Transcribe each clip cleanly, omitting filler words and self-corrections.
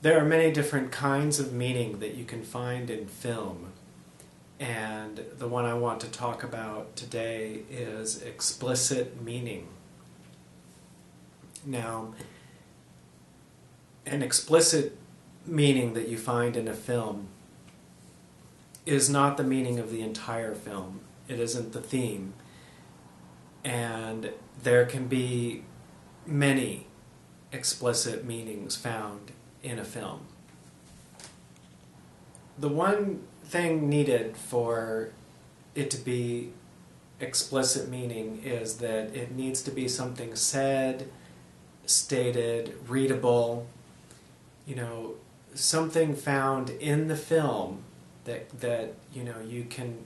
There are many different kinds of meaning that you can find in film, and the one I want to talk about today is explicit meaning. Now, an explicit meaning that you find in a film is not the meaning of the entire film. It isn't the theme. And there can be many explicit meanings found in a film. The one thing needed for it to be explicit meaning is that it needs to be something said, stated, readable, something found in the film that you can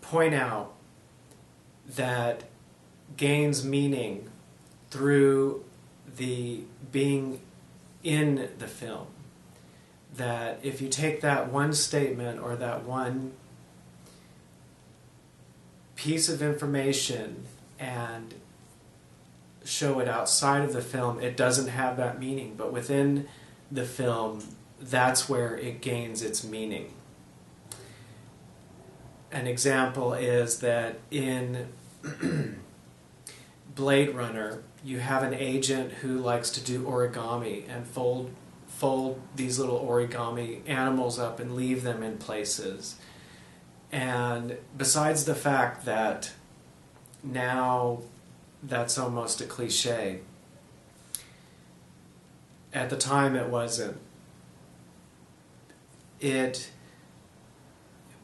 point out that gains meaning through the being in the film. That if you take that one statement or that one piece of information and show it outside of the film, it doesn't have that meaning. But within the film, that's where it gains its meaning. An example is that in Blade Runner, you have an agent who likes to do origami and fold these little origami animals up and leave them in places. And besides the fact that now that's almost a cliche, at the time it wasn't.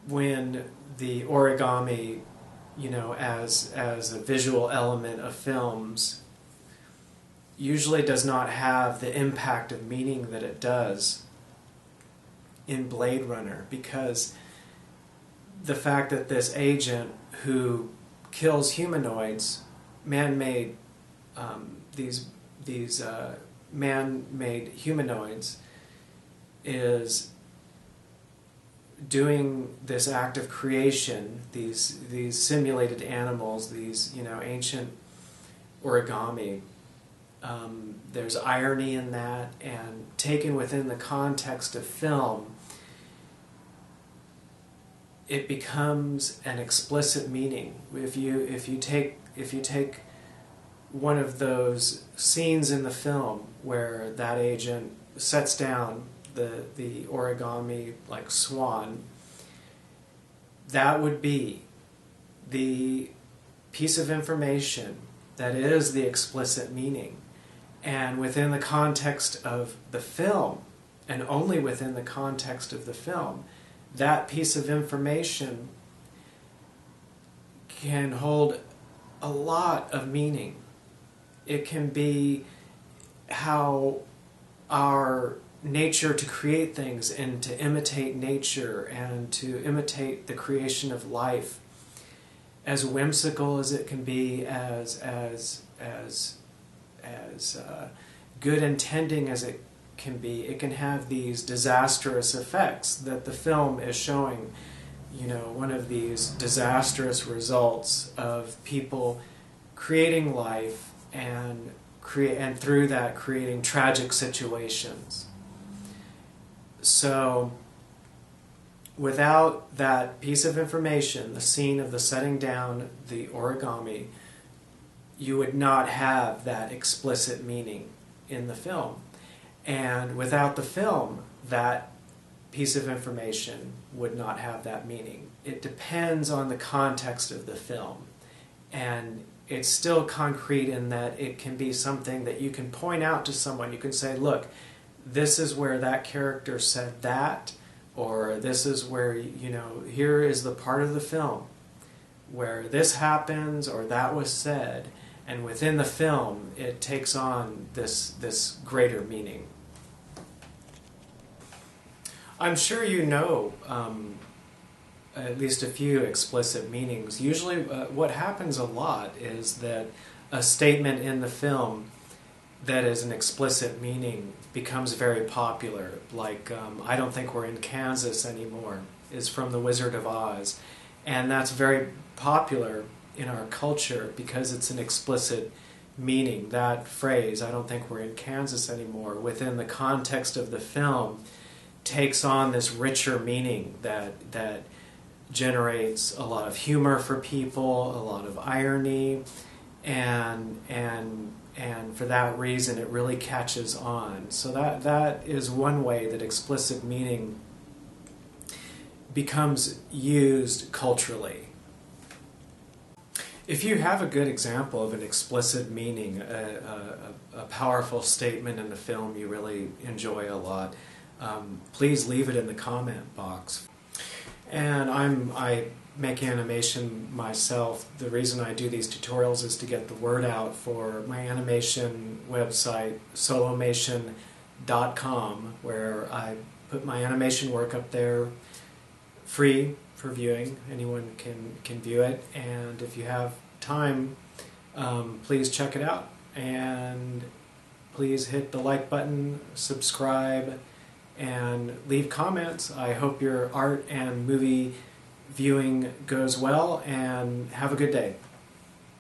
When the origami, as a visual element of films, usually does not have the impact of meaning that it does in Blade Runner, because the fact that this agent who kills humanoids, man-made, these man-made humanoids, is doing this act of creation, these simulated animals, these ancient origami. There's irony in that, and taken within the context of film, it becomes an explicit meaning. If you take one of those scenes in the film where that agent sets down the origami like swan, that would be the piece of information that is the explicit meaning. And within the context of the film, and only within the context of the film, that piece of information can hold a lot of meaning. It can be how our nature to create things and to imitate nature and to imitate the creation of life, as whimsical as it can be, as good intending as it can be, it can have these disastrous effects that the film is showing. One of these disastrous results of people creating life and through that creating tragic situations. So without that piece of information, the scene of the setting down the origami, you would not have that explicit meaning in the film. And without the film, that piece of information would not have that meaning. It depends on the context of the film. And it's still concrete in that it can be something that you can point out to someone. You can say, look, this is where that character said that, or this is where, here is the part of the film where this happens or that was said. And within the film, it takes on this greater meaning. I'm sure you know at least a few explicit meanings. Usually what happens a lot is that a statement in the film that is an explicit meaning becomes very popular. Like, I don't think we're in Kansas anymore, is from The Wizard of Oz. And that's very popular in our culture because it's an explicit meaning, that phrase, I don't think we're in Kansas anymore, within the context of the film, takes on this richer meaning that generates a lot of humor for people, a lot of irony, and for that reason it really catches on. So that is one way that explicit meaning becomes used culturally. If you have a good example of an explicit meaning, a powerful statement in the film you really enjoy a lot, please leave it in the comment box. And I make animation myself. The reason I do these tutorials is to get the word out for my animation website, solomation.com, where I put my animation work up there free for viewing. Anyone can view it, and if you have time, please check it out, and please hit the like button, subscribe, and leave comments. I hope your art and movie viewing goes well, and have a good day.